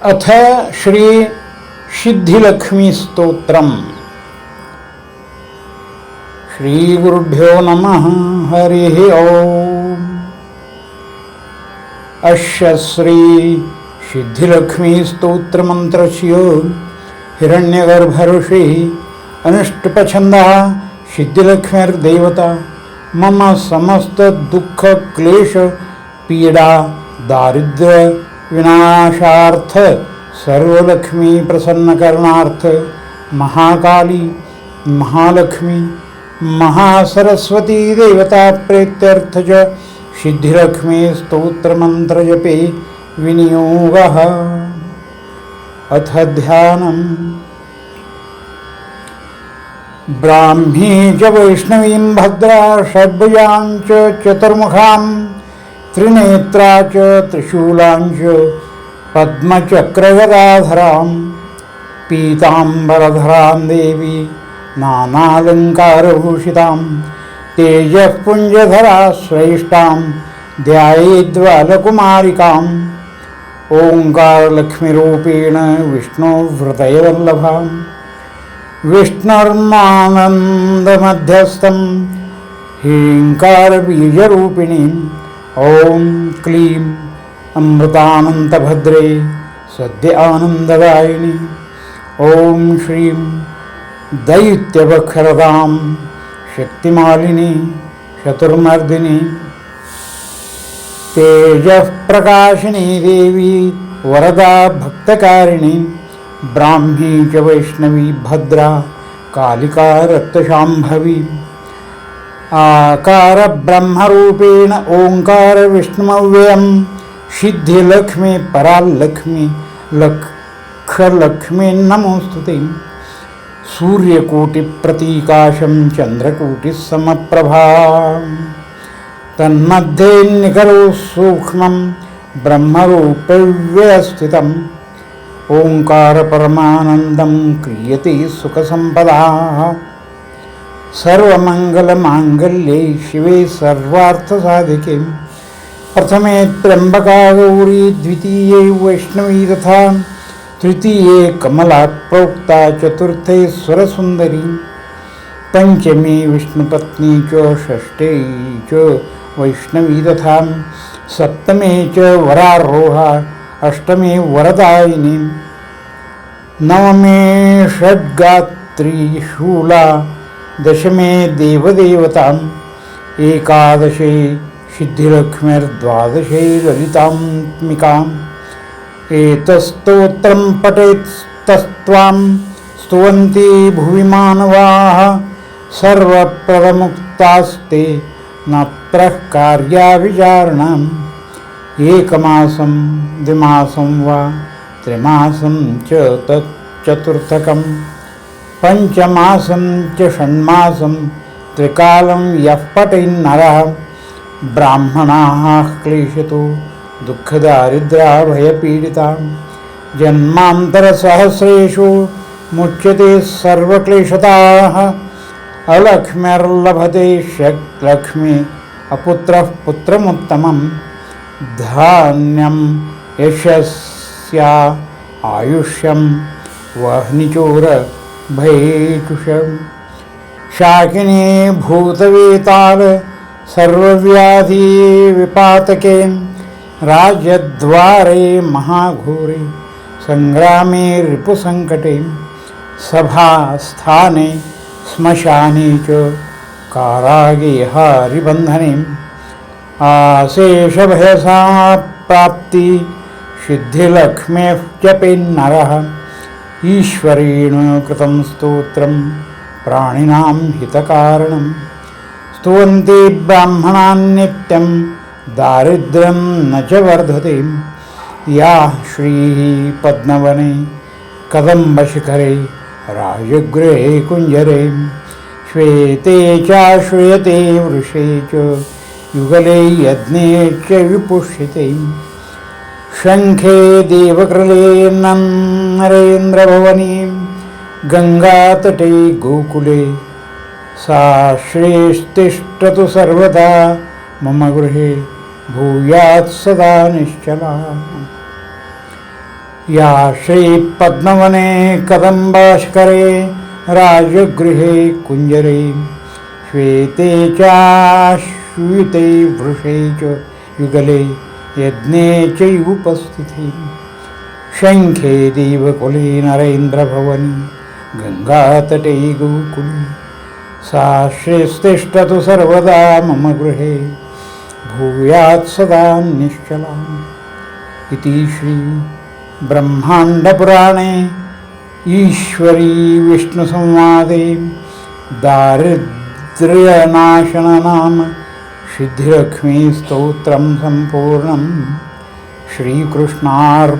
अथ श्री सिद्धिलक्ष्मी स्तोत्रम। श्री गुरुभ्यो नमः। हरिः ओम। अस्य श्री सिद्धिलक्ष्मी स्तोत्र मंत्रस्य हिरण्यगर्भऋषि अनुष्टुपछंदः सिद्धिलक्ष्मीर्देवता मम समस्त दुःख क्लेश पीडा दारिद्र्य विनाशार्थ सर्वलक्ष्मी प्रसन्नकरणार्थ महाकाली महालक्ष्मी महासरस्वती देवता प्रीत्यर्थ च सिद्धिलक्ष्मी स्तोत्र मंत्र जपे विनियोगः। अथ ध्यानम्। ब्राह्मी च वैष्णवीं भद्रा षड्भुजां च चतुर्मुखां त्रिनेत्रा च त्रिशूलां च पद्मचक्रगदाधरां पीताम्बरधरां देवी नानालङ्कारभूषितां तेजःपुञ्जधरा श्रेष्ठां ध्यायेद्बालकुमारिकाम् ओङ्कारलक्ष्मीरूपेण विष्णुहृदयवल्लभां विष्णुर्मानन्दमध्यस्थं ह्रीङ्कारबीजरूपिणीं ॐ क्लीं अमृतानन्तभद्रे सद्य आनन्ददायिनी ॐ श्रीं दैत्यवक्षरदां शक्तिमालिनी चतुर्मर्दिनी तेजःप्रकाशिनी देवी वरदा भक्तकारिणी ब्राह्मी च वैष्णवी भद्रा कालिका रक्तशाम्भवी आकार ब्रह्मरूपेण ओंकार विष्णुमव्ययं सिद्धिलक्ष्मी परालक्ष्मी लक्षलक्ष्मी नमोस्तुते। सूर्यकोटिप्रतीकाशं चन्द्रकोटिसमप्रभा तन्मध्ये निकरो सूक्ष्मं ब्रह्मरूपव्यवस्थितम् ओंकार परमानन्दं क्रियते सुखसम्पदाः सर्वमङ्गलमाङ्गल्ये शिवे सर्वार्थसाधिके प्रथमे त्र्यम्बका गौरी द्वितीये वैष्णवी तथा तृतीये कमला प्रोक्ता चतुर्थे सुरसुन्दरी पंचमी विष्णुपत्नी च षष्ठे च वैष्णवी तथा सप्तमे च वरारोहा अष्टमे वरदायिनी नवमे षड्गात्री शूला दशमे देवदेवताम् एकादशे सिद्धिलक्ष्मीर्द्वादशे ललितात्मिकाम् एतस्तोत्रं पठेत्स्त्वां स्तुवन्ति भुवि मानवाः सर्वप्रदमुक्तास्ते न कार्याविचारणम् एकमासं द्विमासं वा त्रिमासं च तच्चतुर्थकम् पंचमासं च षण्मासं त्रिकालं यः पठेन्नरः ब्राह्मणाः क्लेशतो दुःखदारिद्र्याभयपीडितां जन्मान्तरसहस्रेषु मुच्यते सर्वक्लेशताः अलक्ष्म्यर्लभते लक्ष्मी अपुत्रः पुत्रमुत्तमं धान्यं यशस्या आयुष्यं वह्निचोर भयेषुषं शाकिनी भूतवेताल सर्वव्याधि विपातके राज्यद्वारे महाघोरे संग्रामे रिपुसंकटे सभास्थाने श्मशाने च कारागे हरिबन्धने आशेषभयसा प्राप्ति सिद्धिलक्ष्मेः जपेन्नरः ईश्वरेण कृतं स्तोत्रं प्राणिनां हितकारणं स्तुवन्ति ब्राह्मणान् नित्यं दारिद्र्यं न च वर्धते या श्रीः पद्मवने कदम्बशिखरे राजगृहे कुञ्जरे श्वेते चाश्रूयते वृषे च युगले यज्ञे च विपुष्यते शंखे देवकृले नरेन्द्रभवनी गंगातटे गोकुले सा श्रेष्ठतिष्ठतु सर्वदा मम गृहे भूयात् सदा निश्चला। या श्रीपद्मवने कदम्बाष्करे राजगृहे कुञ्जरे श्वेते चाश्विते वृषे च युगले यज्ञे चैवुपस्थिते शङ्खे देवकुले नरेन्द्रभवनि गङ्गातटे गोकुले सा श्रीस्तिष्ठतु सर्वदा मम गृहे भूयात् सदा निश्चलाम् इति श्री ब्रह्माण्डपुराणे ईश्वरी विष्णुसंवादे दारिद्र्यनाशननाम सिद्धिलक्ष्मीस्तोत्रं सम्पूर्णं श्रीकृष्णार्पणमस्तु।